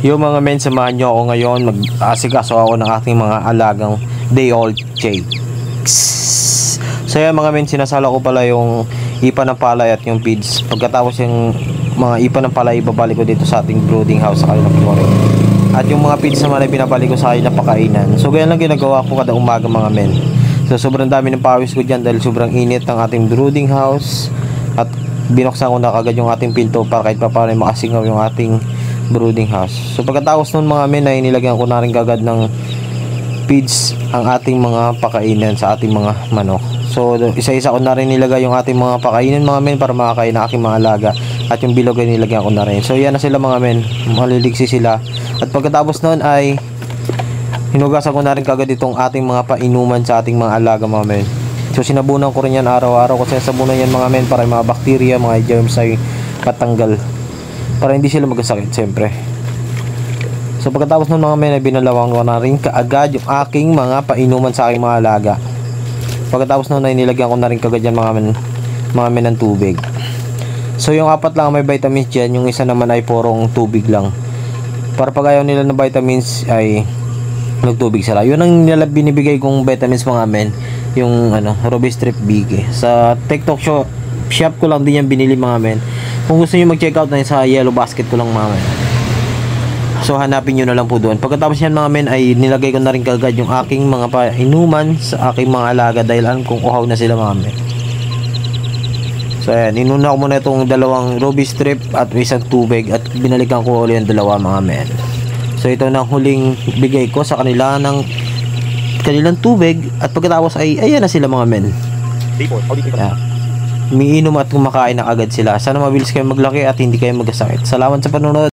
Yung mga men, samahan nyo ako ngayon. Mag-asikaso ako ng aking mga alagang day old chicks. So yan mga men, sinasala ko pala yung ipa ng palay at yung feeds. Pagkatapos yung mga ipa ng palay, ibabalik ko dito sa ating brooding house sa kanilang flooring. At yung mga feeds naman ay binabalik ko sa kanilang pakainan. So ganyan lang ginagawa ko kada umaga mga men. So sobrang dami ng pawis ko dyan dahil sobrang init ng ating brooding house. At binuksan ko na kagad yung ating pinto para kahit pa paano makasingaw yung ating brooding house. So pagkatapos nun mga men ay nilagyan ko na rin kagad ng feeds ang ating mga pakainan sa ating mga manok. So isa-isa ko na rin nilagay yung ating mga pakainan mga men para makakain na aking mga alaga. At yung bilog ay nilagyan ko na rin. So yan na sila mga men, maliligsi sila. At pagkatapos nun ay hinugasan ko na rin kagad itong ating mga painuman sa ating mga alaga mga men. So sinabunan ko rin yan araw-araw kasi sabunan yan mga men para yung mga bacteria, mga germs ay patanggal para hindi sila magkasakit siyempre. So pagkatapos ng mga men ay binalawang ko na rin kaagad yung aking mga painuman sa aking mga alaga. Pagkatapos nun ay nilagyan ko na rin kagad yan mga men ng tubig. So yung apat lang may vitamins dyan, yung isa naman ay purong tubig lang. Para pag ayaw nila ng vitamins ay nagtubig sila. Yun ang nila binibigay kong vitamins mga men, yung Ruby Strip Big. Sa TikTok shop ko lang din yan binili mga men. Kung gusto niyo mag-check out na sa Yellow Basket ko lang mga men. So hanapin niyo na lang po doon. Pagkatapos yan mga men ay nilagay ko na rin kagad yung aking mga painuman sa aking mga alaga dahil alam kong uhaw na sila mga men. So ayan, inuna ko muna itong dalawang Ruby Strip at isang tubig at binalikan ko ulit yung dalawa mga men. So ito na huling bigay ko sa kanila ng kanilang tubig at pagkatapos ay ayan na sila mga men. Yeah. Umiinom at kumakain na agad sila. Sana mabilis kayo maglaki at hindi kayo magkasakit. Salamat sa panonood.